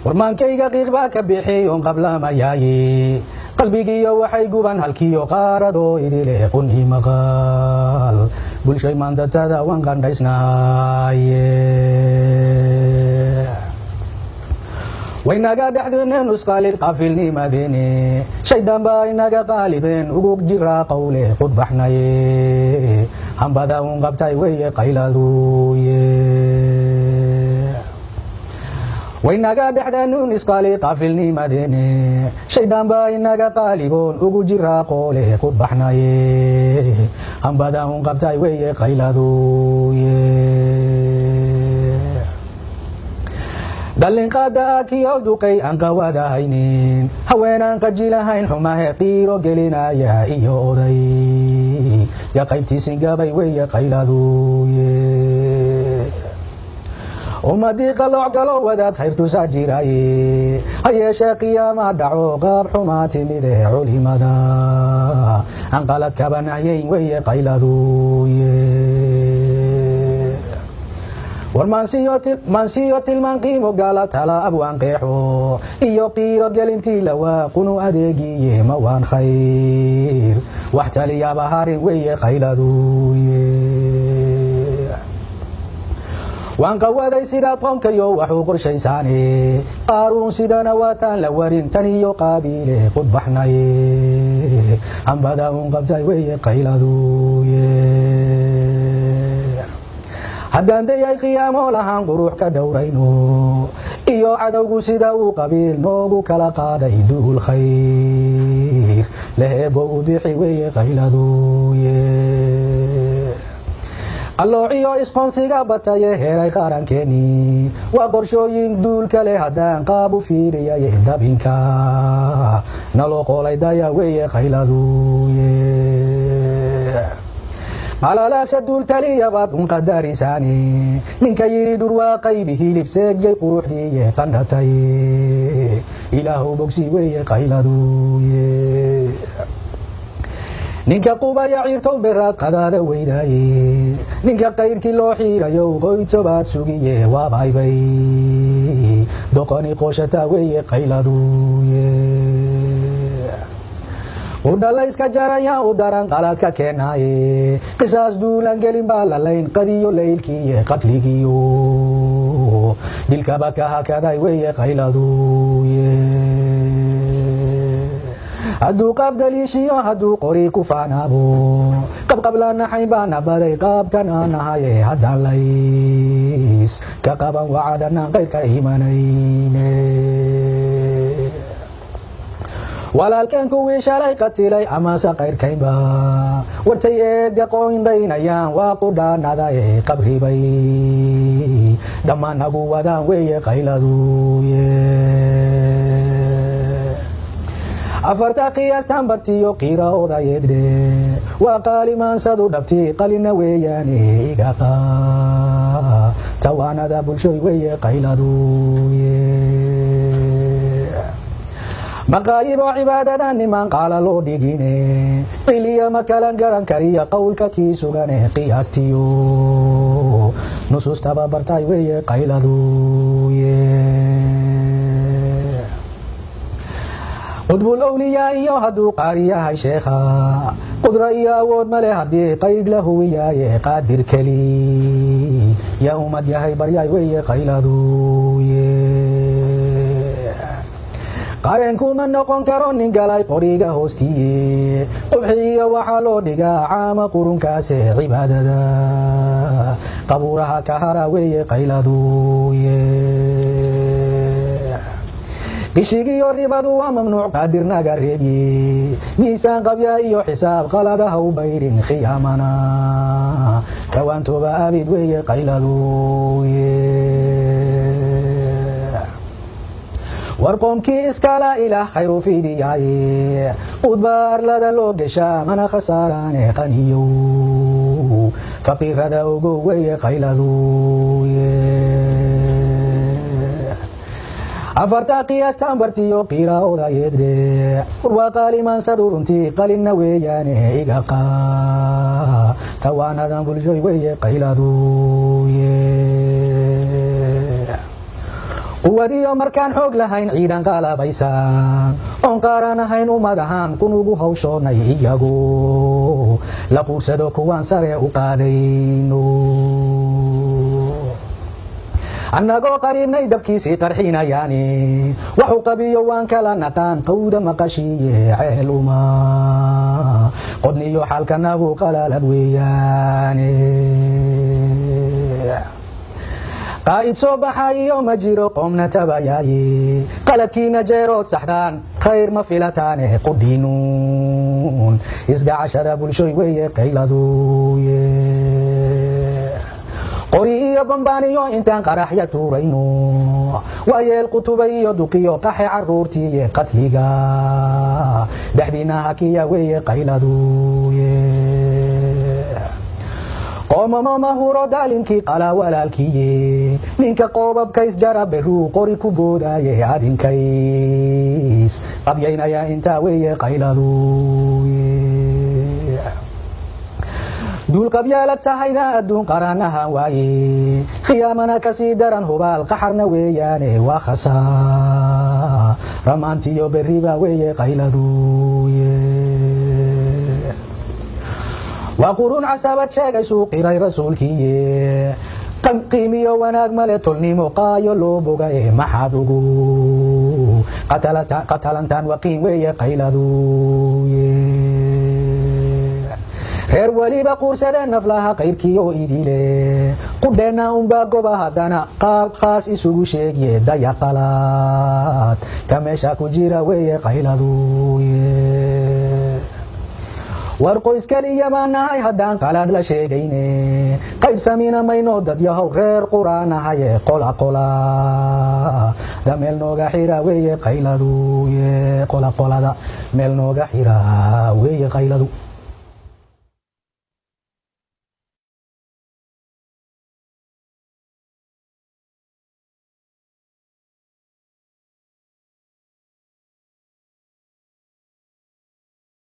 warmaankayga qiiqbaa ka bixiyoon qablamayaaye qalbigiiyo waxay guban halkiyo qaaradoo idile qunhi maqaal bulshay maandatada waan qandhaysnahaye waynaga dhexdeeneen nusqaalid qaafilnimadeene shaydaan baa inaga qaalibeen ugug jiraa qawle qudbaxnaye hambada un qabtay weye qayladuye waynaga dhexdeeneen nusqaalid qaafilnimadeene shaydaan baa inaga qaaliboon ugu jiraa qawle qudbaxnaye hambada un qabtay weye qayladuye dallin qaada akiyo duqay aan qawadahaynin haweenaan qajilahayn xumahe qiiro gelinaya iyo oday ya qaybtiisin gabay weye qayladuye ummadii qalooc galo wadaad khayrtusaa jiraye ha yeeshee qiyaama dhaco qaab xumaa timide culimada aan qalad kaba nahyayn weye qayladuye warmaansiyo tilmaan qiimo gaala tala abwaan qeexo iyo qiiro gelintii lawaa qunu adeegiye ma waan khayr wax taliyaaba harin weye qayladuye waan qawaday sidaad qoomkayo waxuu qorshaysaane qaaruun sidana waataan la warin tan iyo qaabiile qudbaxnaye hambada un qabtay weye qayladuye haddaan dayay qiyaamo lahaan qurux ka dhowrayno iyo cadowgu sida uu qabiil noogu kala qaaday duul khayr leheebo u bixi weye qayladuye qalloociyo isqoonsiga bataye heeray qarankeeni waa qorshooyin duul kale haddaan qaab u fiiriyaye dabinka naloo qoolay daya weye qayladuye malalaasa duul taliyabaad un qadarisaane ninka yidhi dhurwaa qaybi hilib seegjay quruxdiiye qandhatay ilaahu bogsi weye qayladuye ninka qubaya ciirtow beraad qadaada weydaaye ninka qayrkii loo xiirayow qoytobaad sugiye waabaybay doqoni qooshataa weye qayladuye udhalayska jaraya u daran qaladka keenaaye qisaas duulan gelin baa lalayn qadiyo laylkiiye qatligiyo dilkaba ka hakaday weye qayladuye hadduu qaab daliishiyo hadduu qori ku faanaabo qabqabla naxayn baana baday qaabkan aan ahaye haddaan lays ka qaban wacadanaan qayrka imanayne walaalkan kuwii shalay qatilay amase qayrkaynba wartay eega qoyndaynayaan waa qudhaanadaye qabribay dhammaan hagu wadaan weye qayladuye afarta qiyaastan bartiyo qiiraodayeedhe waa qaalimaansadu dhabti qalina weeyaane igaqa tawaanada bulshoy weye qayladuye maqaayidoo cibaadada niman qaala loo dhigine qiliya ma kalan garan kariya qowlka kii sugane qiyaastiyo nusuustaba bartay weye qayladuye qudbul awliyaa iyo hadduu qaari yahay sheekha qudra iyo awood male haddii qayd la huwiyaaye qaadir keli yaa ummad yahay baryay weye qayladuye qareenku ma noqon karo nin galay qoriga hoostiye qubxiyo waxaa loo dhigaa caama qurunkaase cibaadada qabuuraha ka hara weye qayladuye qishigiyo ribadu waa mamnuuc qaadir naga reebye miisaan qabya iyo xisaab qaladaha u bayrin khiyaamana kawaantooba abid weye qayladuye warqoomkii iskala ilaah khayru fidiyaaye udba arlada loo geshaa mana khasaaraane qaniyo faqiirada ogo weye qayladuye afarta qiyaastan bartiyo qiiraodayeedhe urwaa qaalimansadu runtii qalinna weeyaane igaqa tawaanadan bulshoy weye qayladuye quwadiyo markaan xoog lahayn ciidan qalabaysan oon qaaran ahayn ummadahan kunugu hawshoonnay iyagu la quursado kuwaan sare u qaadayno annagoo qariibnay dabkiisii qarxinayaani waxuu qabiyo waan kala naqaan qawda maqashiiye ceel uma qodniyo xaalkanagu qalaalad weeyaane qaa'id soo baxayo ma jiro qoomna tabayaaye qaladkiina jeerood saxdaan khayr ma filataane qudhiinuun isgacashada bulshoy weeye qayladuye qori iyo bambaaniyo intaan qaraxya tuurayno waa yeel qutubay iyo duqiyo qaxe caruurtiiye qadhiga dhexdiina hakiya weeye qayladuye qoomamo mahuro daalinkii qalaa walaalkiiye ninka qoobabkays jara beruu qori ku boodaaye adinkays qabyaynaya intaa weeye qayladuye duul qabyaalad sahayda adduun qaraanahan waaye khiyaamana kasii daran hubaal qaxarna weeyaane waa khasaa ramaantiyo berriba weeye qayladuye waa qurun casabad sheegaysuu qiray rasuulkiiye qiimiyo wanaag male tolnimo qaayo loo bogaye maxaad ugu qatalantaan waqiin weeye qayladuye reer weliba quursadeen naflaha qayrkiyo idile qudheenna unbaa goba haddana qaab khaas isugu sheegiye daya qalaad ka meesha ku jira weeye qayladuye war qoys keliya baan nahay haddaan qalaad la sheegayne qaybsamina mayno dad yahow reer quraanahaye qola da meel nooga xira weeye qayladuye qolada meel nooga xira weeye qayladu